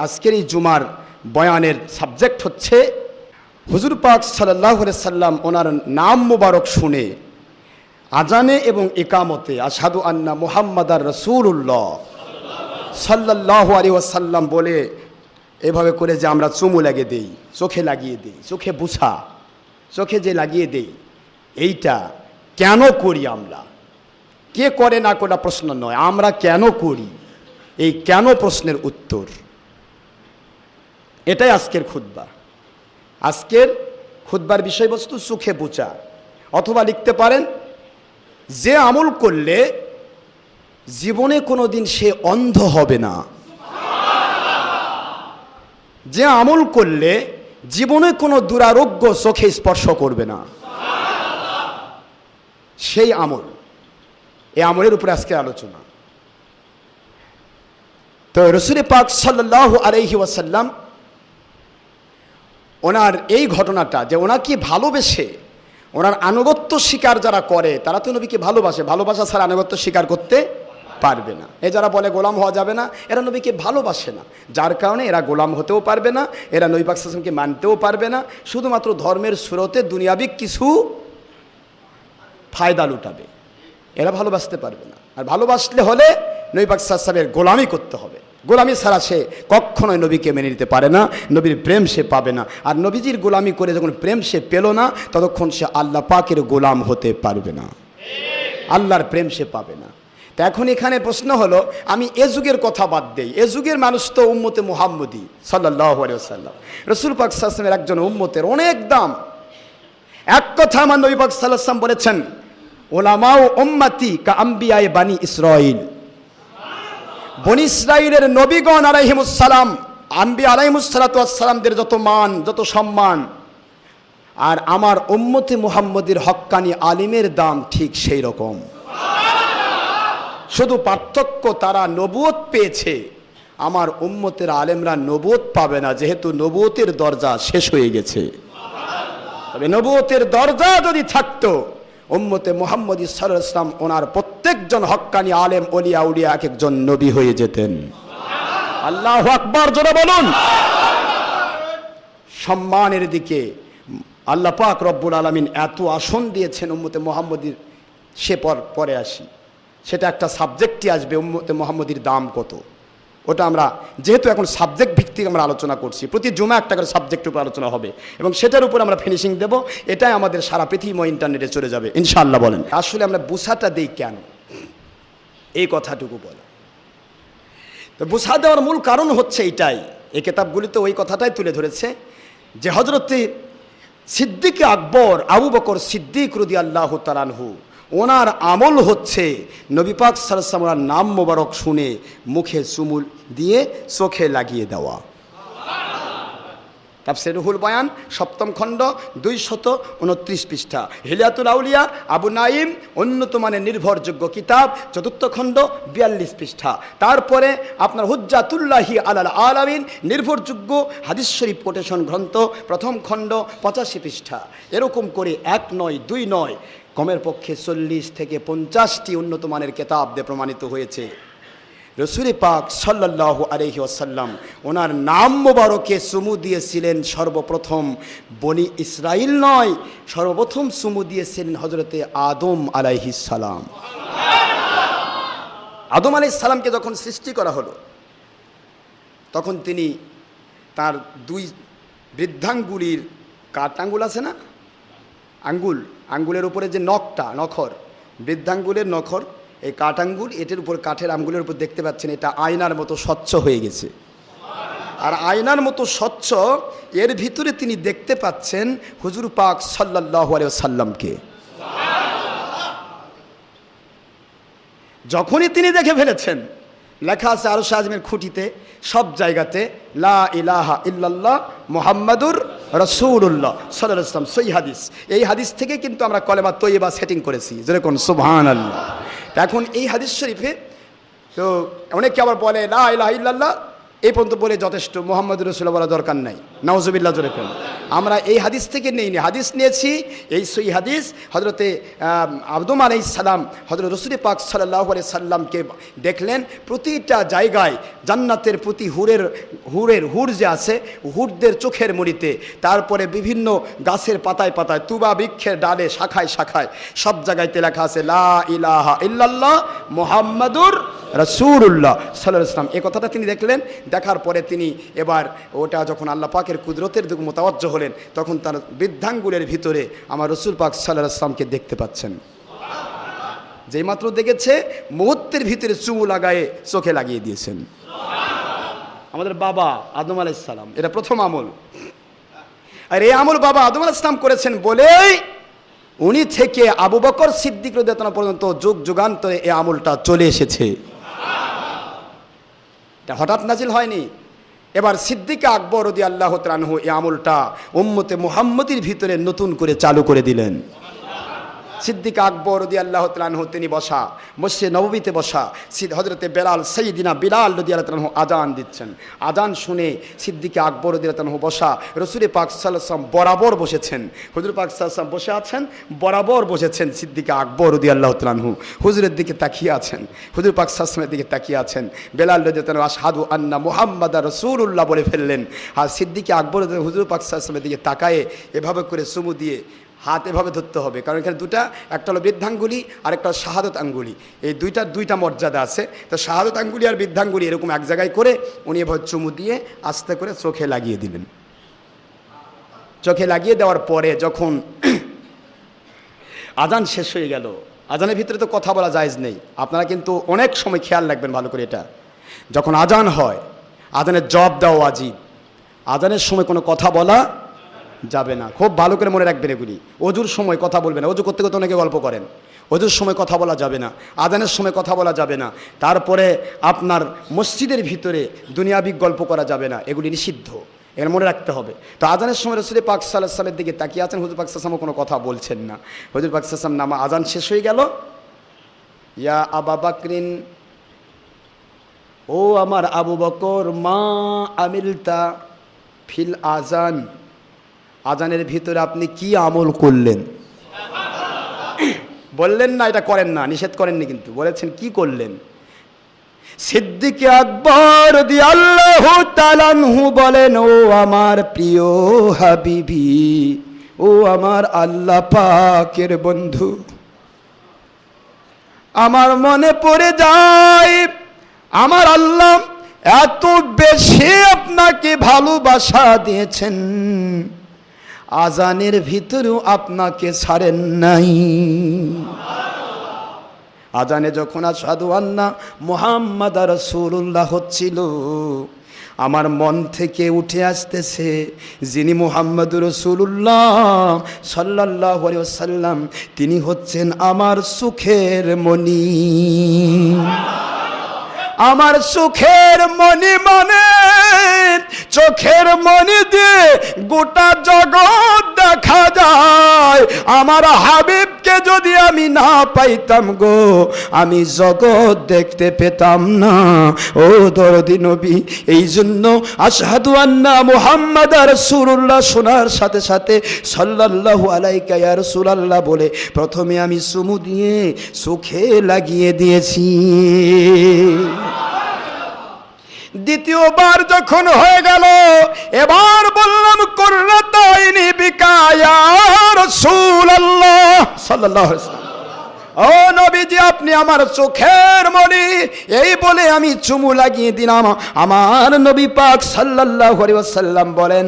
আজকের এই জুমার বয়ানের সাবজেক্ট হচ্ছে হুজুর পাক সাল্লাল্লাহু আলাইহি সাল্লাম ওনার নাম মুবারক শুনে আজানে এবং ইকামতে আশহাদু আন্না মুহাম্মাদার রাসূলুল্লাহ সাল্লাল্লাহু আলাইহি ওয়াসাল্লাম বলে এভাবে করে যে আমরা চুমু লাগিয়ে দেই, চোখে লাগিয়ে দেই, চোখে বুছা, চোখে যে লাগিয়ে দেই, এইটা কেন করি আমরা? কে করে না কোটা প্রশ্ন নয়, আমরা কেন করি? এই কেন প্রশ্নের উত্তর, এটাই আজকের খুতবা। আজকের খুতবার বিষয়বস্তু চোখে বুচা, অথবা লিখতে পারেন যে আমল করলে জীবনে কোনো দিন সে অন্ধ হবে না, যে আমল করলে জীবনে কোনো দুরারোগ্য চোখে স্পর্শ করবে না, সেই আমল। এই আমলের উপরে আজকে আলোচনা। তো রাসূল পাক সাল্লাল্লাহু আলাইহি ওয়াসাল্লাম ওনার এই ঘটনাটা যে ওনাকে ভালোবেসে ওনার আনুগত্য স্বীকার যারা করে তারা তো নবীকে ভালোবাসে, ভালোবাসা ছাড়া আনুগত্য স্বীকার করতে পারবে না। এ যারা বলে গোলাম হওয়া যাবে না, এরা নবীকে ভালোবাসে না, যার কারণে এরা গোলাম হতেও পারবে না, এরা নবী পাক সাল্লাল্লাহু আলাইহি ওয়াসাল্লামকে মানতেও পারবে না, শুধুমাত্র ধর্মের সুরতে দুনিয়াবি কিছু ফায়দা লুটাবে, এরা ভালোবাসতে পারবে না। আর ভালোবাসলে হলে নবী পাক সাল্লাল্লাহু আলাইহি ওয়াসাল্লামের গোলামি করতে হবে, গোলামি ছাড়া সে কখনোই নবীকে মেনে নিতে পারে না, নবীর প্রেম সে পাবে না। আর নবীজির গোলামি করে যখন প্রেম সে পেল না, ততক্ষণ সে আল্লাহ পাকের গোলাম হতে পারবে না, আল্লাহর প্রেম সে পাবে না। তা এখন এখানে প্রশ্ন হলো, আমি এ যুগের কথা বাদ দেই, এ যুগের মানুষ তো উম্মতে মুহাম্মদী সাল্লাল্লাহু আলাইহি ওয়াসাল্লাম, রাসূল পাক সাল্লাল্লাহু আলাইহি ওয়াসাল্লামের একজন উম্মতের অনেক দাম। এক কথা আমার নবী পাক সাল্লাল্লাহু আলাইহি ওয়াসাল্লাম বলেছেন, উলামাউ উম্মতি কা আম্বিয়ায়ে বানি ইসরাঈল, বনি ইসরাঈলের নবীগণ আলাইহিমুস সালাম, আম্বিয়া আলাইহিমুস সালাতু ওয়াস সালামদের যত মান, যত সম্মান, আর আমার উম্মতে মুহাম্মদের হক্কানি আলিমের দাম ঠিক সেই রকম। শুধু পার্থক্য তারা নবুয়ত পেয়েছে, আমার উম্মতের আলেমরা নবুয়ত পাবে না, যেহেতু নবুয়তের দরজা শেষ হয়ে গেছে। তবে নবুয়তের দরজা যদি থাকতো, উম্মতে মুহাম্মদী সাল্লাল্লাহু আলাইহি ওয়াসাল্লাম ওনার প্রত্যেকজন হক্কানি আলেম ওলিয়া উলিয়া এক একজন নবী হয়ে যেতেন। আল্লাহু আকবার, জোরে বলুন। সম্মানের দিকে আল্লাহ পাক রব্বুল আলামিন এত আসন দিয়েছেন উম্মতে মুহাম্মদীর, সে পরে আসি, সেটা একটা সাবজেক্টই আসবে, উম্মতে মুহাম্মদীর দাম কত। ওটা আমরা যেহেতু এখন সাবজেক্ট ভিত্তিক আমরা আলোচনা করছি, প্রতি জুমা একটা করে সাবজেক্টের উপর আলোচনা হবে এবং সেটার উপর আমরা ফিনিশিং দেব, এটাই আমাদের সারা পৃথিবী ইন্টারনেটে চলে যাবে ইনশাআল্লাহ। বলেন আসলে আমরা বুঝাটা দেই কেন, এই কথাটুকু বলো। তো বুঝা দেওয়ার মূল কারণ হচ্ছে এইটাই, এই কিতাবগুলিতে ওই কথাটাই তুলে ধরেছে যে হযরতে সিদ্দিক আকবর আবু বকর সিদ্দিক রাদিয়াল্লাহু তাআলা আনহু, ওনার আমল হচ্ছে নবী পাক সাল্লাল্লাহু আলাইহি ওয়াসাল্লামের নাম মোবারক শুনে মুখে চুমু দিয়ে চোখে লাগিয়ে দেওয়া। তাফসীর রুহুল বয়ান 7ম খণ্ড 229 পৃষ্ঠা, হিলিয়াতুল আউলিয়া আবু নাঈম উন্নত মানের নির্ভরযোগ্য কিতাব 4th খণ্ড 42 পৃষ্ঠা। তারপরে আপনার হুজ্জাতুল্লাহি আলাল আলামিন নির্ভরযোগ্য হাদিস শরীফ কোটেশন গ্রন্থ 1ম খণ্ড 85 পৃষ্ঠা। এরকম করে 1 নয় 2 নয়, কমের পক্ষে 40 থেকে 50টি উন্নত মানের কিতাব দিয়ে প্রমাণিত হয়েছে রাসূল পাক সাল্লাল্লাহু আলাইহি ওয়াসাল্লাম ওনার নাম মোবারকে চুমু দিয়েছিলেন সর্বপ্রথম বনি ইসরাইল নয়, সর্বপ্রথম চুমু দিয়েছিলেন হযরতে আদম আলাইহিস সালাম। আদম আলাইহিস সালামকে যখন সৃষ্টি করা হলো, তখন তিনি তার 2 বৃদ্ধাঙ্গুলির কাটাঙ্গুল আছে না, আঙ্গুলের উপরে যে নখটা, নখর, বৃদ্ধাঙ্গুলের নখর, এই কাঠ আঙ্গুল, এটার উপর কাঠের আঙ্গুলের উপর দেখতে পাচ্ছেন এটা আয়নার মতো স্বচ্ছ হয়ে গেছে। আর আয়নার মতো স্বচ্ছ এর ভিতরে তিনি দেখতে পাচ্ছেন হুজুর পাক সাল্লাল্লাহু আলাইহি ওয়াসাল্লামকে। যখনই তিনি দেখে ফেলেছেন, লেখা আছে আরশ আযমের খুঁটিতে সব জায়গাতে লা ইলাহা ইল্লাল্লাহ মুহাম্মাদুর রাসূলুল্লাহ সাল্লাল্লাহু আলাইহি ওয়াসাল্লাম, সহিহ হাদিস। এই হাদিস থেকে কিন্তু আমরা কলেমা তৈয়বা সেটিং করেছি, যেরকম সুবহানাল্লাহ। এখন এই হাদিস শরীফে তো অনেকে আবার বলে লা ইলাহা ইল্লাল্লাহ এই পর্যন্ত বলে যথেষ্ট, মুহাম্মাদুর রাসূলুল্লাহ বলা দরকার নাই। নাউজুবিল্লাহ জোরে কোন। আমরা এই হাদিস থেকে নেইনি, হাদিস নিয়েছি এই সই হাদিস হযরতে আদম আলাইহিস সালাম হযরত রাসূল পাক সাল্লাল্লাহু আলাইহি সাল্লামকে দেখলেন প্রতিটা জায়গায় জান্নাতের প্রতি হুর যে আছে হুরদের চোখের মণিতে, তারপরে বিভিন্ন গাছের পাতায় পাতায়, তুবা বৃক্ষের ডালে শাখায় শাখায় সব জায়গায়তে লেখা আছে লা ইলাহা ইল্লাল্লাহ মুহাম্মাদুর রাসূলুল্লাহ সাল্লাল্লাহু আলাইহি ওয়াসাল্লাম। এই কথাটা তিনি দেখলেন। দেখার পরে তিনি এবার ওটা যখন আল্লাহ পাকের কুদরতের দিকে মোতাওয়াজ্জহ হলেন, তখন তার বৃদ্ধাঙ্গুলের ভিতরে আমার রাসূল পাক সাল্লাল্লাহু আলাইহি ওয়াসাল্লামকে দেখতে পাচ্ছেন। যেই মাত্র দেখেছে মুহূর্তের ভিতরে চুমু লাগায়ে চোখে লাগিয়ে দিয়েছেন। আমাদের বাবা আদম আলাইহিস সালাম, এটা প্রথম আমল। আর এই আমল বাবা আদম আলাইহিস সালাম করেছেন বলেই উনি থেকে আবু বকর সিদ্দিক রাদিয়াল্লাহু আনহু পর্যন্ত যুগ যুগান্তরে এই আমলটা চলে এসেছে। এটা হঠাৎ নাজিল হয়নি। এবার সিদ্দিক আকবর রাদিয়াল্লাহু তাআলা আনহু এই আমলটা উম্মতে মুহাম্মদীর ভিতরে নতুন করে চালু করে দিলেন। সিদ্দিক আকবর রাদিয়াল্লাহু তাআলা আনহু তিনি বসা মসজিদে নববীতে বসা, হযরতে বেলাল সাইয়্যিদিনা বিলাল রাদিয়াল্লাহু তাআলা আনহু আজান দিচ্ছেন। আজান শুনে সিদ্দিক আকবর রাদিয়াল্লাহু তাআলা আনহু বসা, রাসূল পাক সাল্লাল্লাহু আলাইহি ওয়াসাল্লাম বরাবর বসেছেন। হুজুর পাক সাল্লাল্লাহু আলাইহি ওয়াসাল্লাম বসে আছেন, বরাবর বসেছেন সিদ্দিক আকবর রাদিয়াল্লাহু তাআলা আনহু হুজুরের দিকে তাকিয়ে আছেন, হুজুর পাক সাল্লাল্লাহু আলাইহি ওয়াসাল্লামের দিকে তাকিয়ে আছেন। বেলাল রাদিয়াল্লাহু তাআলা আশহাদু আন্না মুহাম্মাদার রাসূলুল্লাহ বলে ফেললেন। আর সিদ্দিক আকবর হুজুর পাক সাল্লাল্লাহু আলাইহি ওয়াসাল্লামের দিকে তাকায়ে এভাবে করে চুমু দিয়ে হাত এভাবে ধরতে হবে, কারণ এখানে দুটা, একটা হলো বৃদ্ধাঙ্গুলি আর একটা হলো শাহাদত আঙ্গুলি। এই দুইটা মর্যাদা আছে। তো শাহাদত আঙ্গুলি আর বৃদ্ধাঙ্গুলি এরকম এক জায়গায় করে উনি এভাবে চুমু দিয়ে আস্তে করে চোখে লাগিয়ে দিলেন। চোখে লাগিয়ে দেওয়ার পরে যখন আজান শেষ হয়ে গেল, আজানের ভিতরে তো কথা বলা জায়েজ নেই। আপনারা কিন্তু অনেক সময় খেয়াল রাখবেন ভালো করে, এটা যখন আজান হয় আজানের জবাব দেওয়া ওয়াজিব। আজানের সময় কোনো কথা বলা যাবে না, খুব ভালো করে মনে রাখবেন এগুলি। অজুর সময় কথা বলবে না, অজু করতে করতে অনেকে গল্প করেন। অজুর সময় কথা বলা যাবে না, আজানের সময় কথা বলা যাবে না। তারপরে আপনার মসজিদের ভিতরে দুনিয়াবি গল্প করা যাবে না, এগুলি নিষিদ্ধ, এর মনে রাখতে হবে। তো আজানের সময় রাসূল পাক সাল্লাল্লাহু আলাইহি ওয়াসাল্লামের দিকে তাকিয়ে আছেন, হুজুর পাক সাল্লাল্লাহু আলাইহি ওয়াসাল্লাম কোনো কথা বলছেন না। হুজুর পাক সাল্লাল্লাহু আলাইহি ওয়াসাল্লাম নামা আজান শেষ হয়ে গেল, ইয়া আবা বকরিন, ও আমার আবু বকর, মা আমিলতা ফিল আজান, আজানের ভিতরে আপনি কি আমল করলেন? বললেন না এটা করেন না, নিষেধ করেননি, কিন্তু বলেছেন কি করলেন। সিদ্দিক আকবর রাদিয়াল্লাহু তাআলা আনহু বলেন, ও আমার প্রিয় হাবিবি, ও আমার আল্লাহ পাকের বন্ধু, আমার মনে পড়ে যায় আমার আল্লাহ এত বেশি আপনাকে ভালোবাসা দিয়েছেন, আজানের ভিতরেও আপনাকে ছাড়েন নাই। আজানে যখন আশহাদু আন্না মুহাম্মাদার রাসূলুল্লাহ হচ্ছিল, আমার মন থেকে উঠে আসতেছে যিনি মুহাম্মাদুর রাসূলুল্লাহ সাল্লাল্লাহু আলাইহি ওয়াসাল্লাম, তিনি হচ্ছেন আমার সুখের মণি। আমার সুখের মণি মানে চোখের মণি দিয়ে গোটা জগৎ দেখা যায়। আমার হাবিবকে যদি আমি না পাইতাম গো, আমি জগৎ দেখতে পেতাম না। ও দরদি নবী, এই জন্য আশহাদু আন্না মুহাম্মাদার রাসূলুল্লাহ শোনার সাথে সাথে সাল্লাল্লাহু আলাইকা ইয়া রাসূলুল্লাহ বলে প্রথমে আমি চুমু দিয়ে চোখে লাগিয়ে দিয়েছি। দ্বিতীয়বার যখন হয়ে গেল, এবার বললাম কুররাতাইনি বিকা ইয়া রাসূলুল্লাহ সাল্লাল্লাহু আলাইহি ওয়াসাল্লাম, ও নবীজি আপনি আমার চোখের মণি। এই বলে আমি চুমু লাগিয়ে দিলাম। আমার নবী পাক সাল্লাল্লাহু আলাইহি ওয়াসাল্লাম বলেন,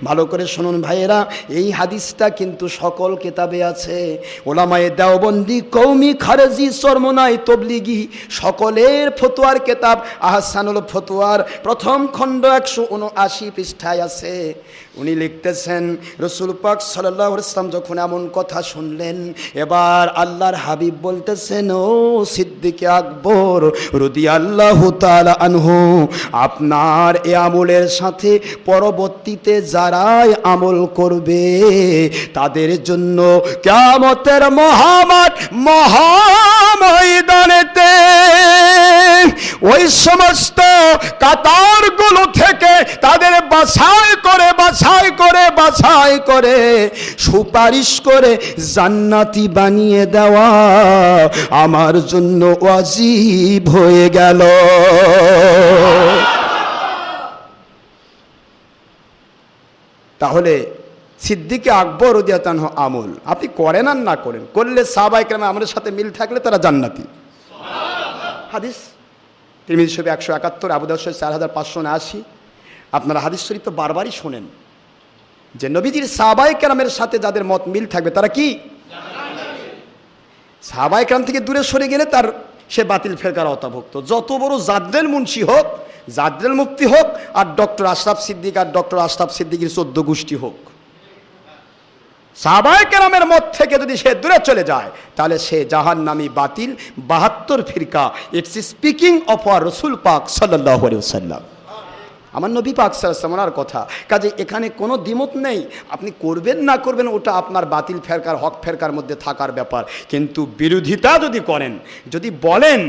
ভালো করে শুনুন ভাইয়েরা, এই হাদিসটা কিন্তু সকল কিতাবে আছে। ওলামায়ে দেওবন্দি, কওমি, খারেজি, চরমনাই, তবলিগি সকলের ফতোয়ার কিতাব আহসানুল ফতোয়ার প্রথম খণ্ড 179 পৃষ্ঠায় আছে। উনি লিখতেছেন, রাসূল পাক সাল্লাল্লাহু আলাইহি ওয়াসাল্লাম যখন এমন কথা শুনলেন, এবার আল্লাহর হাবিব বলতেছেন, ও সিদ্দিক আকবর রাদিয়াল্লাহু তাআলা আনহু, আপনার এই আমলের সাথে পরবর্তীতে যারাই আমল করবে তাদের জন্য কিয়ামতের মহাময়দানেতে ওই সমস্ত কাতারগুলো থেকে তাদের বাছাই আদায় করে সুপারিশ করে জান্নাতি বানিয়ে দেওয়া আমার জন্য ওয়াজিব হয়ে গেল। তাহলে সিদ্দিকে আকবর রাদিয়াল্লাহু আনহু আমল আপনি করেন আর না করেন, করলে সাহাবায়ে কেরামের আমলের সাথে মিল থাকলে তারা জান্নাতি। হাদিস তিরমিজি শরীফ 171, আবু দাউদ শরীফ 4579। আপনারা হাদিস শরীফ তো বারবারই শোনেন যে নবীজির সাহাবায়ে কেরামের সাথে যাদের মত মিল থাকবে তারা কি জান্নাতি। সাহাবায়ে কেরাম থেকে দূরে সরে গেলে তার সে বাতিল ফেরকার আওতাভুক্ত, যত বড় জাদ্রেল মুন্সি হোক, জাদ্রেল মুফতি হোক, আর ডক্টর আশরাফ সিদ্দিক আর ডক্টর আশরাফ সিদ্দিকের 14 গোষ্ঠী হোক, সাহাবায়ে কেরামের মত থেকে যদি সে দূরে চলে যায় তাহলে সে জাহান্নামী বাতিল 72 ফিরকা। ইটস স্পিকিং অফ আওয়ার রাসূল পাক সাল্লাল্লাহু আলাইহি ওয়াসাল্লাম, আমার নবী পাক সাল্লাল্লাহু আলাইহি ওয়াসাল্লামের কথা। কাজে এখানে কোনো দ্বিমত নেই, আপনি করবেন না করবেন ওটা আপনার বাতিল ফেরকার হক ফেরকার মধ্যে থাকার ব্যাপার। কিন্তু বিরোধিতা যদি করেন, যদি বলেন,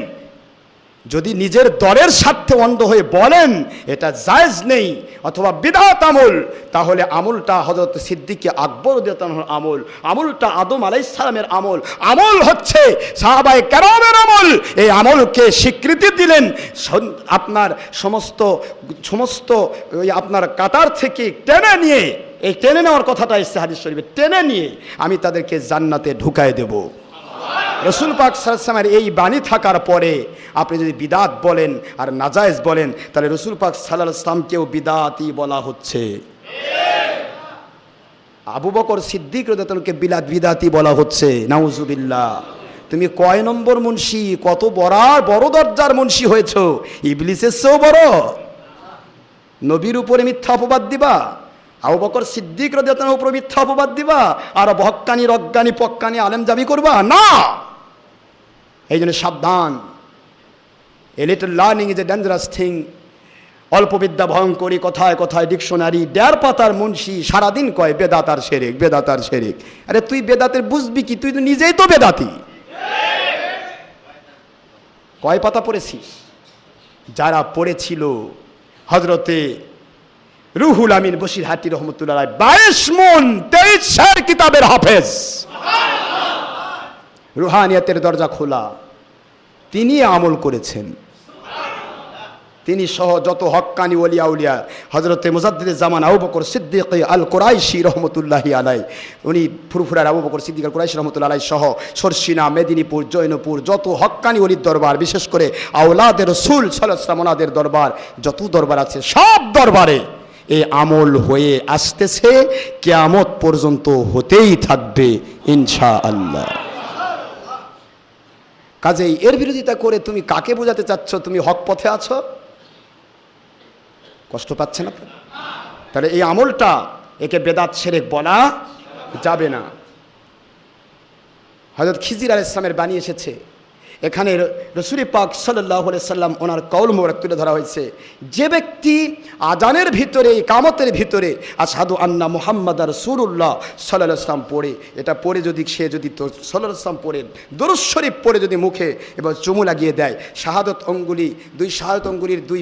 যদি নিজের দলের স্বার্থে অন্ধ হয়ে বলেন এটা জায়েজ নেই অথবা বিদআত আমল, তাহলে আমলটা হযরত সিদ্দিক আকবর রাদিয়াল্লাহু আনহুর আমল, আমলটা আদম আলাইহিস সালামের আমল, আমল হচ্ছে সাহাবায়ে কেরামের আমল। এই আমলকে স্বীকৃতি দিলেন আপনার সমস্ত ওই আপনার কাতার থেকে টেনে নিয়ে, এই টেনে নেওয়ার কথাটা এসেছে হাদিস শরীফে, টেনে নিয়ে আমি তাদেরকে জান্নাতে ঢুকায় দেব। রাসূল পাক সাল্লাল্লাহু আলাইহি ওয়াসাল্লামের এই বাণী থাকার পরে আপনি যদি বিদআত বলেন আর নাজায়েজ বলেন তাহলে রাসূল পাক সাল্লাল্লাহু আলাইহি ওয়াসাল্লামকেও বিদআতি বলা হচ্ছে, আবু বকর সিদ্দিক রাদিয়াল্লাহু আনহুকে বিদআতি বলা হচ্ছে। নাউজুবিল্লাহ। তুমি কয় নম্বর মুন্সি, কত বড় দরজার মুন্সি হয়েছো, ইবলিসের চেয়েও বড়। নবীর উপরে মিথ্যা অপবাদ দিবা, আবু বকর সিদ্দিক রাদিয়াল্লাহু আনহুর উপর মিথ্যা অপবাদ দিবা, আর ভক্কানি রজ্ঞানি পক্কানি আলেম দাবি করবা না। এই জন্য সাবধান। A little learning is a dangerous thing. অল্প বিদ্যা ভয়ঙ্করী, কথায় কথায় ডিকশনারি, 1.5 পাতার মুন্সি সারাদিন কয় বেদাত আর শিরক, বেদাত আর শিরক। আরে তুই বেদাতের বুঝবি কি? তুই তো নিজেই তো বেদাতি। কয় পাতা পড়েছিস? যারা পড়েছিল হযরতে রুহুল আমিন বশিরহাটি রহমতুল্লাহ 22 মন 23 কিতাবের হাফেজ, রুহানিয়াতের দরজা খোলা, তিনি আমল করেছেন। তিনি সহ যত হক্কানি ওলিয়া উলিয়া, হযরতে মুজাদ্দিদে জামান আবু বকর সিদ্দিক আল কুরাইশি রহমতুল্লাহি আলাই, উনি ফুরফুরার আবু বকর সিদ্দিক আল কুরাইশি রহমতুল্লাহ আলাই সহ সরসিনা, মেদিনীপুর, জৈনপুর যত হক্কানি ওলির দরবার, বিশেষ করে আওলাদে রাসূল সাল্লাল্লাহু আলাইহি ওয়াসাল্লাম ওনাদের দরবার, যত দরবার আছে সব দরবারে এই আমল হয়ে আসতেছে, কিয়ামত পর্যন্ত হতেই থাকবে ইনশাআল্লাহ। কাজেই এর বিরোধিতা করে তুমি কাকে বোঝাতে চাচ্ছ তুমি হক পথে আছো? কষ্ট পাচ্ছেন আপনি? তাহলে এই আমলটা, একে বেদাত শিরক বলা যাবে না। হযরত খিজির আলাইহিস সালামের বাণী এসেছে, এখানে রাসূল পাক সাল্লাল্লাহু আলাইহি সাল্লাম ওনার কওল মোবারক তুলে ধরা হয়েছে। যে ব্যক্তি আজানের ভিতরে, ইকামতের ভিতরে আশহাদু আন্না মুহাম্মাদার রাসূলুল্লাহ সাল্লাল্লাহু আলাইহি সাল্লাম পড়ে, এটা পড়ে যদি সে যদি সাল্লাল্লাহু আলাইহি সাল্লাম পড়ে দরুদ শরীফ পড়ে যদি মুখে এবার চুমু লাগিয়ে দেয়, শাহাদত অঙ্গুলি, দুই শাহাদত অঙ্গুলির দুই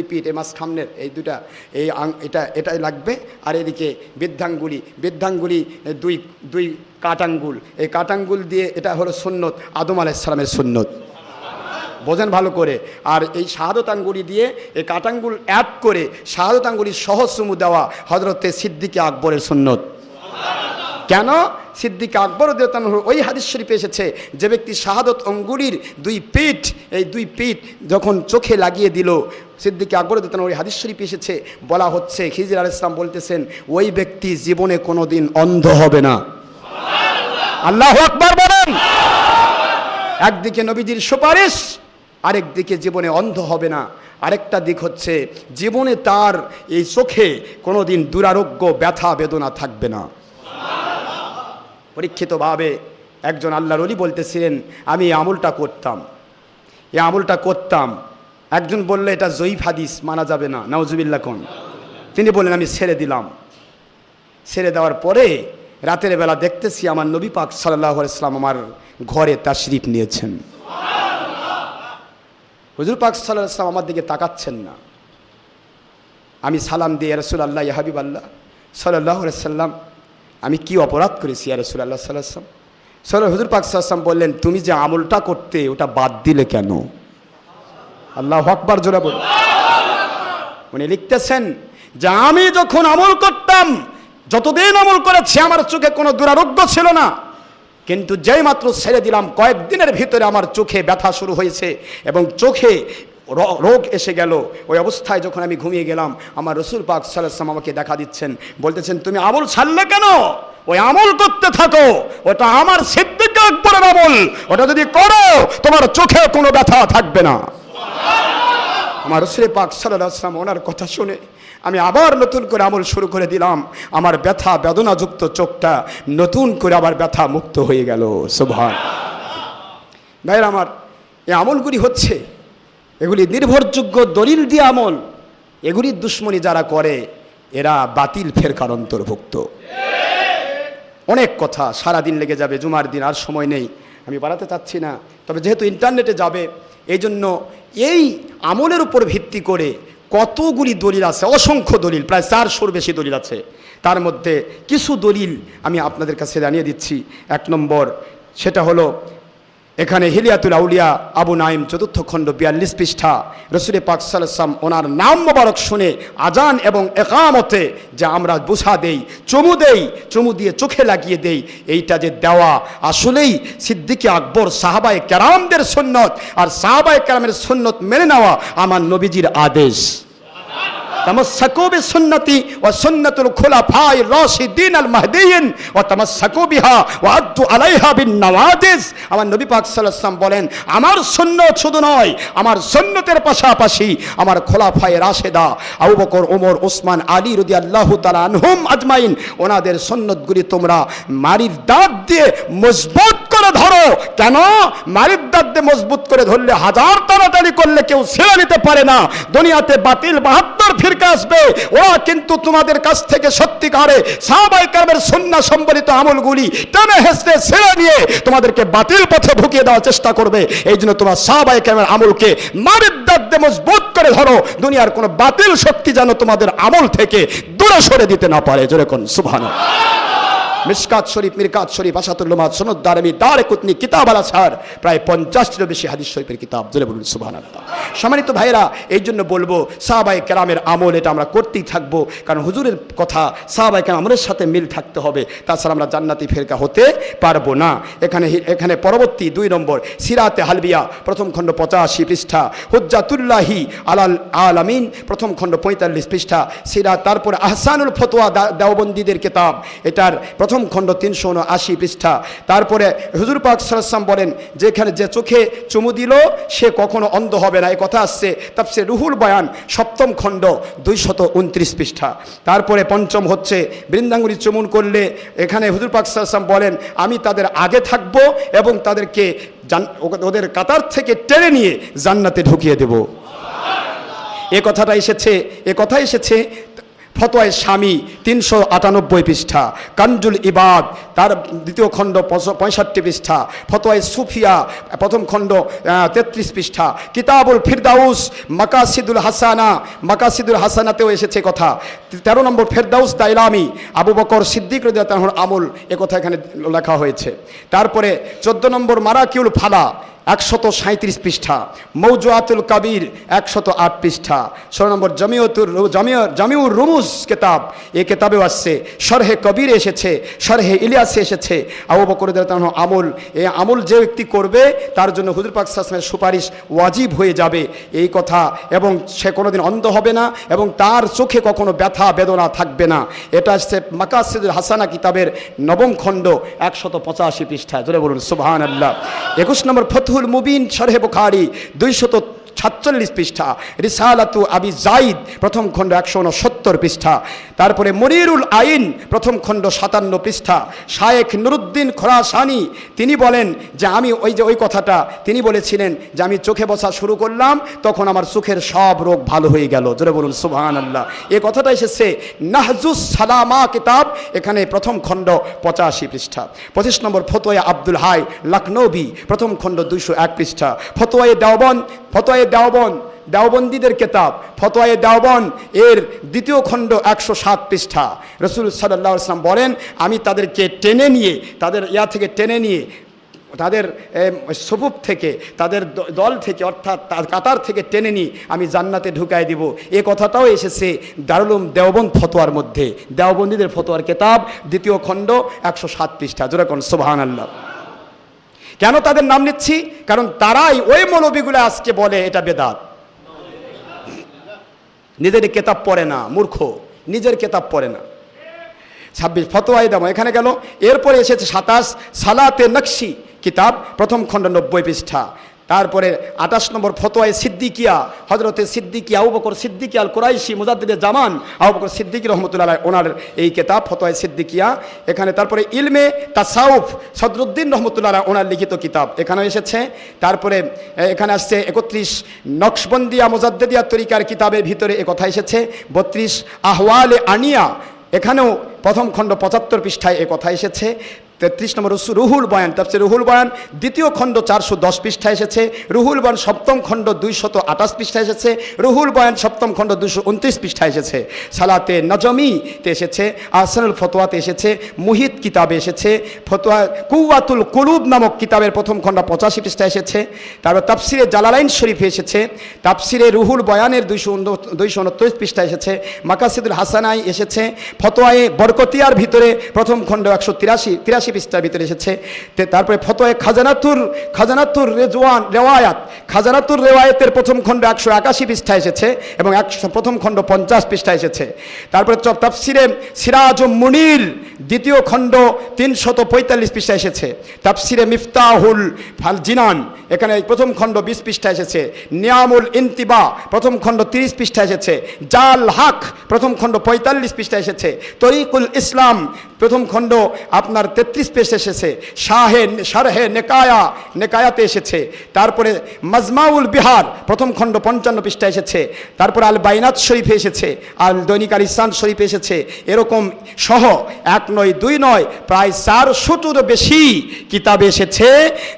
পিঠ এই মাঝখানের এই দুটা, এই এটাই লাগবে, আর এদিকে বৃদ্ধাঙ্গুলি দুই কাটাঙ্গুল, এই কাটাঙ্গুল দিয়ে, এটা হলো সুন্নত, আদম আলাইহিস সালামের সুন্নত, বোঝেন ভালো করে। আর এই শাহাদত আঙ্গুলি দিয়ে এই কাটাঙ্গুল অ্যাড করে শাহাদত আঙ্গুলি সহ চুমু দেওয়া হযরতে সিদ্দিক আকবরের সুন্নত। কেন? সিদ্দিক আকবর রাদিয়াল্লাহু আনহু ওই হাদিস শরীফে এসেছে, যে ব্যক্তি শাহাদত আঙ্গুলির দুই পিঠ যখন চোখে লাগিয়ে দিল, সিদ্দিক আকবর রাদিয়াল্লাহু আনহু ওই হাদিস শরীফে এসেছে, বলা হচ্ছে খিজির আলাইহিস সালাম বলতেছেন ওই ব্যক্তি জীবনে কোনোদিন অন্ধ হবে না। আল্লাহু আকবার বলেন। একদিকে নবীজির সুপারিশ, আরেকদিকে জীবনে অন্ধ হবে না। আরেকটা দিক হচ্ছে জীবনে তার এই চোখে কোনোদিন দুরারোগ্য ব্যথা বেদনা থাকবে না। পরীক্ষিতভাবে একজন আল্লাহর ওলি বলতেছিলেন, আমি এই আমলটা করতাম, একজন বলল এটা জয়ীফ হাদিস, মানা যাবে না, নাউজুবিল্লাহ কোন। তিনি বললেন আমি ছেড়ে দিলাম। ছেড়ে দেওয়ার পরে রাতের বেলা দেখতেছি আমার নবী পাক সাল্লাল্লাহু আলাইহি ওয়াসাল্লাম আমার ঘরে তাশরিফ নিয়েছেন। হুজুর পাক সাল্লাল্লাহু আলাইহি ওয়াসাল্লাম আমার দিকে তাকাচ্ছেন না। আমি সালাম দিয়ে রাসূলুল্লাহ ইয়া হাবিবাল্লাহ সাল্লাল্লাহু আলাইহি ওয়াসাল্লাম আমি কি অপরাধ করেছি ইয়া রাসূলুল্লাহ সাল্লাল্লাহু আলাইহি ওয়াসাল্লাম? হুজুর পাক সাল্লাল্লাহু আলাইহি ওয়াসাল্লাম বললেন, তুমি যে আমলটা করতে ওটা বাদ দিলে কেন? আল্লাহু আকবার, জোরে বলুন। উনি লিখতেছেন যে আমি যখন আমল করতাম, যতদিন আমল করেছি আমার চোখে কোনো দুরারোগ্য ছিল না, কিন্তু যেই মাত্র ছেড়ে দিলাম কয়েকদিনের ভিতরে আমার চোখে ব্যথা শুরু হয়েছে এবং চোখে রোগ এসে গেল। ওই অবস্থায় যখন আমি ঘুমিয়ে গেলাম, আমার রাসূল পাক সাল্লাল্লাহু আলাইহি ওয়াসাল্লাম আমাকে দেখা দিচ্ছেন, বলতেছেন তুমি আমল ছাড়লে কেন? ওই আমল করতে থাকো, ওটা আমার সিদ্দিক আকবরের আমল, ওটা যদি করো তোমার চোখে কোনো ব্যথা থাকবে না। আমার রাসূল পাক সাল্লাল্লাহু আলাইহি ওয়াসাল্লাম ওনার কথা শুনে আমি আবার নতুন করে আমল শুরু করে দিলাম। আমার ব্যথা বেদনাযুক্ত চোখটা নতুন করে আবার ব্যথা মুক্ত হয়ে গেল। সুবহান। ভাইরা আমার, এই আমলগুলি হচ্ছে, এগুলি নির্ভরযোগ্য দলিল দিয়ে আমল। এগুলির দুশ্মনী যারা করে এরা বাতিল ফেরকার অন্তর্ভুক্ত। অনেক কথা, সারাদিন লেগে যাবে, জুমার দিন আর সময় নেই, আমি বাড়াতে চাচ্ছি না। তবে যেহেতু ইন্টারনেটে যাবে, এই জন্য এই আমলের উপর ভিত্তি করে কতগুলি দলিল আছে, অসংখ্য দলিল, প্রায় 400-র বেশি দলিল আছে। তার মধ্যে কিছু দলিল আমি আপনাদের কাছে জানিয়ে দিচ্ছি। 1 নম্বর, সেটা হলো এখানে হিলিয়াতুল আউলিয়া আবু নাইম 4th খণ্ড 42 পৃষ্ঠা। রাসূল পাক সাল্লাল্লাহু আলাইহি ওয়াসাল্লাম ওনার নাম মোবারক শুনে আজান এবং ইকামতে যে আমরা বুসা দেই, চুমু দিয়ে চোখে লাগিয়ে দেই, এইটা যে দেওয়া আসলেই সিদ্দিক আকবর সাহাবায়ে কেরামদের সুন্নত, আর সাহাবায়ে কেরামের সুন্নত মেনে নেওয়া আমার নবীজির আদেশ। তামাসসাকু বিসুন্নতি ওয়া সুন্নাতুল খুলাফায়ে রাশিদিন আল মাহদিয়িন ওয়া তামাসসাকু বিহা ওয়া আদ্দু আলাইহা বিন নওয়াজিজ। আমার নবী পাক সাল্লাল্লাহু আলাইহি ওয়াসাল্লাম বলেন, আমার সুন্নত শুধু নয়, আমার সুন্নতের পাশাপাশি আমার খোলাফায়ে রাশেদা আবু বকর, ওমর, ওসমান, আলী রাদিয়াল্লাহু তাআলা আনহুম আজমাইন, ওনাদের সুন্নতগুলি তোমরা মারির দাঁত দিয়ে মজবুত করে ধরো। কেন? মারির দাঁত দিয়ে মজবুত করে ধরলে হাজার টানাটানি করলে কেউ ছেড়ে নিতে পারে না। দুনিয়াতে বাতিল 72 ফিরকা আসবে, ওরা কিন্তু তোমাদের কাছ থেকে সত্যিকারে সাহাবায়ে কেরামের সুন্নাহ সম্বলিত আমলগুলি টেনে হেঁচড়ে ছেড়ে নিয়ে তোমাদেরকে বাতিল পথে ঢুকিয়ে দেওয়ার চেষ্টা করবে। এই জন্য তোমরা সাহাবায়ে কেরামের আমলকে মারির দাঁত দিয়ে মজবুত করে ধরো, দুনিয়ার কোনো বাতিল শক্তি যেন তোমাদের আমল থেকে দূরে সরে দিতে না পারে। জোরে কোন সুবহানাল্লাহ। মিশকাত শরীফ, মিরকাত শরীফ, আসাতুল লুমাত, সনদ দারমি, দারে কুতনি, কিতাব আল আশহার, প্রায় 50টিরও বেশি হাদিস শরীফের কিতাব। জোরে বলুন সুবহানাল্লাহ। সম্মানিত ভাইরা, এই জন্য বলবো সাহাবায়ে কেরামের আমল এটা আমরা করতেই থাকবো, কারণ হুজুরের কথা সাহাবায়ে কেরাম আমলের সাথে মিল থাকতে হবে, তাছাড়া আমরা জান্নাতি ফেরকা হতে পারবো না। এখানে পরবর্তী 2 নম্বর, সিরাতে হালবিয়া 1ম খণ্ড 85 পৃষ্ঠা, হুজ্জাতুল্লাহি আলাল আলামিন 1ম খণ্ড 45 পৃষ্ঠা, সিরাত। তারপরে আহসানুল ফতোয়া দেওবন্দীদের কিতাব, এটার 1ম খণ্ড 379 পৃষ্ঠা। তারপরে হুজুর পাক সাল্লাল্লাহু আলাইহি ওয়াসাল্লাম বলেন, যেখানে যে চোখে চুমু দিল সে কখনো অন্ধ হবে না, এই কথা আসছে তাফসীর রুহুল বয়ান 7ম খণ্ড 229 পৃষ্ঠা। তারপরে 5ম হচ্ছে, বৃন্দাঙ্গুলি চুমুন করলে এখানে হুজুর পাক সাল্লাল্লাহু আলাইহি ওয়াসাল্লাম বলেন, আমি তাদের আগে থাকব এবং তাদেরকে ওদের কাতার থেকে টেনে নিয়ে জান্নাতে ঢুকিয়ে দেব। এ কথাটা এসেছে ফতোয়ায়ে শামী 398 পৃষ্ঠা, কানজুল ইবাদ তার 2য় খণ্ড 65 পৃষ্ঠা, ফতোয়ায়ে সুফিয়া 1ম খণ্ড 33 পৃষ্ঠা, কিতাবুল ফিরদাউস মাকাসিদুল হাসানাতেও এসেছে কথা। 13 নম্বর, ফেরদাউস দাইলামি আবু বকর সিদ্দিক রাদিয়াল্লাহু আনহুর আমল, এ কথা এখানে লেখা হয়েছে। তারপরে 14 নম্বর, মারাকিউল ফালা 137 পৃষ্ঠা, মৌজুআতুল কাবির 108 পৃষ্ঠা। 16 নম্বর, জামিউর রুমুজ কিতাব, এই কিতাবেও আসছে। শরহে কবিরে এসেছে, শরহে ইলিয়াসে এসেছে। আবু বকর রাদিয়াল্লাহু আনহু আমল, এই আমল যে ব্যক্তি করবে তার জন্য হুজুর পাক সাল্লাল্লাহু আলাইহি ওয়াসাল্লামের সুপারিশ ওয়াজিব হয়ে যাবে, এই কথা। এবং সে কোনোদিন অন্ধ হবে না এবং তার চোখে কখনো ব্যথা বেদনা থাকবে না। এটা আসছে মাকাসিদুল হাসানা কিতাবের 9ম খণ্ড 185 পৃষ্ঠা। জোরে বলুন সুবহানাল্লাহ। 21 নম্বর, ফতহুল মুবিন শরহে বুখারী 246 পৃষ্ঠা, রিসালাতু আবি জাইদ 1ম খণ্ড 169 পৃষ্ঠা। তারপরে মনিরুল আইন 1ম খণ্ড 57 পৃষ্ঠা। শায়েখ নুরুদ্দিন খোরাসানি তিনি বলেন যে আমি ওই কথাটা তিনি বলেছিলেন যে আমি চোখে বসা শুরু করলাম, তখন আমার চোখের সব রোগ ভালো হয়ে গেল। জোরে বলুন সুবহানাল্লাহ। এই কথাটা এসেছে নাহজুস সালামা কিতাব, এখানে 1ম খণ্ড 85 পৃষ্ঠা। 25 নম্বর, ফতোয়া আব্দুল হাই লখনৌবি 1ম খণ্ড 201 পৃষ্ঠা। ফতোয়া দেওবন দেওবন্দীদের কেতাব ফতোয়ায়ে দেওবন এর দ্বিতীয় খণ্ড 107 পৃষ্ঠা। রাসূল সাল্লাল্লাহু আলাইহি ওয়াসাল্লাম বলেন, আমি তাদেরকে টেনে নিয়ে, তাদের থেকে টেনে নিয়ে, তাদের সুফুফ থেকে, তাদের দল থেকে, অর্থাৎ কাতার থেকে টেনে নিয়ে আমি জান্নাতে ঢুকাই দিব। এ কথাটাও এসেছে দারুল উলুম দেওবন্দ ফতোয়ার মধ্যে, দেওবন্দীদের ফতোয়ার কেতাব দ্বিতীয় খণ্ড 107 পৃষ্ঠা। জোরে কোন সুবহানাল্লাহ। কেন তাদের নাম নিচ্ছি? কারণ তারাই ওই মৌলবীগুলো আজকে বলে এটা বেদাত। নিজের কেতাব পড়ে না, মূর্খ, নিজের কেতাব পড়ে না। 26 ফতোয়ায়ে দেওবন্দ এখানে গেল। এরপরে এসেছে 27 সালাতে নকশি কিতাব প্রথম খণ্ড 90 পৃষ্ঠা। তারপরে 28 নম্বর ফতোয়ায়ে সিদ্দিকিয়া, হযরতে সিদ্দিকি আবু বকর সিদ্দিকি আল কুরাইশি মুজাদ্দিদে জামান আবু বকর সিদ্দিকি রাহমাতুল্লাহ আলাইহি, ওনার এই কিতাব ফতোয়ায়ে সিদ্দিকিয়া এখানে। তারপরে ইলমে তাসাউফ সদরুদ্দিন রাহমাতুল্লাহ আলাইহি, ওনার লিখিত কিতাব এখানেও এসেছে। তারপরে এখানে আসছে 31 নকশবন্দিয়া মুজাদ্দিদিয়া তরিকার কিতাবের ভিতরে এ কথা এসেছে। 32 আহওয়ালে আনিয়া, এখানেও প্রথম খণ্ড 75 পৃষ্ঠায় এ কথা এসেছে। 33 নম্বর রুহুল বয়ান, তাফসীর রুহুল বয়ান দ্বিতীয় খণ্ড 410 পৃষ্ঠায় এসেছে। রুহুল বয়ান সপ্তম খণ্ড 228 পৃষ্ঠায় এসেছে। রুহুল বয়ান সপ্তম খণ্ড 229 পৃষ্ঠায় এসেছে। সালাতে নজমিতে এসেছে। আহসানুল ফতোয়াতে এসেছে। মুহিত কিতাবে এসেছে। ফতোয়া কুওয়াতুল কুলুব নামক কিতাবের প্রথম খণ্ড 85 পৃষ্ঠায় এসেছে। তারপর তাফসিরে জালালাইন শরীফে এসেছে। তাফসিরে রুহুল বয়ানের 229 পৃষ্ঠায় এসেছে। মাকাসিদুল হাসানাই এসেছে। ফতোয়ায়ে বরকতিয়ার ভিতরে প্রথম খণ্ড 183 পৃষ্ঠার ভিতরে এসেছে। তারপরে ফতোয়ায়ে খাজানাতুর রেওয়ায়াত, খাজানাতুর রেওয়ায়াতের প্রথম খণ্ড 181 পৃষ্ঠা এসেছে এবং প্রথম খণ্ড 50 পৃষ্ঠা এসেছে। তারপরে তাফসিরে সিরাজুম মুনির দ্বিতীয় খণ্ড 345 পৃষ্ঠা এসেছে। তাফসিরে মিফতাহুল ফাল জিনান এখানে প্রথম খণ্ড 20 পৃষ্ঠা এসেছে। নিয়ামুল ইনতিবা প্রথম খণ্ড 30 পৃষ্ঠা এসেছে। জাল হক প্রথম খণ্ড 45 পৃষ্ঠা এসেছে। তরিকুল ইসলাম প্রথম খণ্ড আপনার 33 পৃষ্ঠা এসেছে। শারহে নেকায়াতে এসেছে। তারপরে মাজমাউল বিহার প্রথম খণ্ড 55 পৃষ্ঠা এসেছে। তারপরে আল বাইনাত শরীফে এসেছে। আল দৈনিক আল ইহসান শরীফে এসেছে। এরকম সহ 1 নয় 2 নয় প্রায় 400টির বেশি কিতাবে এসেছে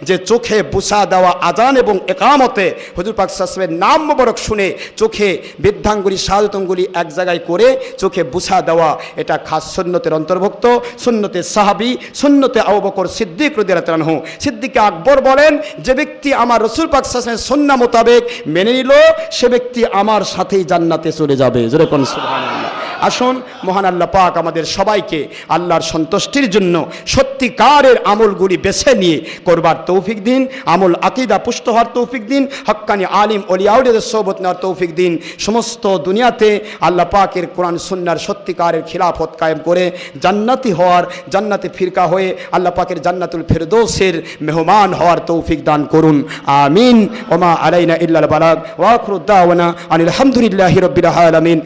যে চোখে বুসা দেওয়া আজান এবং একামতে হুজুর পাক সাল্লাল্লাহু আলাইহি ওয়াসাল্লামের নাম মোবারক শুনে চোখে বৃদ্ধাঙ্গুলি শাহাদাতুঙ্গুলি এক জায়গায় করে চোখে বুসা দেওয়া, এটা খাস সুন্নতের অন্তর্ভুক্ত। সুন্নতে সাহাবী, সুন্নতে আবু বকর সিদ্দিক রাদিয়াল্লাহু আনহু। সিদ্দিক আকবর বলেন, যে ব্যক্তি আমার রাসূল পাক সাল্লাল্লাহু আলাইহি ওয়াসাল্লামের সুন্নাহ মোতাবেক মেনে নিল সে ব্যক্তি আমার সাথেই জান্নাতে চলে যাবে। জোরে কোন সুবহানাল্লাহ। আসুন মহান আল্লাহ পাক আমাদের সবাইকে আল্লাহর সন্তুষ্টির জন্য সত্যিকারের আমলগুলি বেছে নিয়ে করবার তৌফিক দিন, আমল আকীদা পুষ্ট হওয়ার তৌফিক দিন, হক্কানি আলিম ওলিয়াউলিদের সোহবত নেওয়ার তৌফিক দিন। সমস্ত দুনিয়াতে আল্লাহ পাকের কোরআন সুন্নাহর সত্যিকারের খিলাফত কায়েম করে জান্নাতি হওয়ার, জান্নাতে ফিরকা হয়ে আল্লাহ পাকের জান্নাতুল ফেরদৌসের মেহমান হওয়ার তৌফিক দান করুন। আমিন। ওমা আলাইনা ইল্লাল বালাগ ওয়া আখিরু দাওয়ানা আনিল হামদুলিল্লাহি রাব্বিল আলামিন।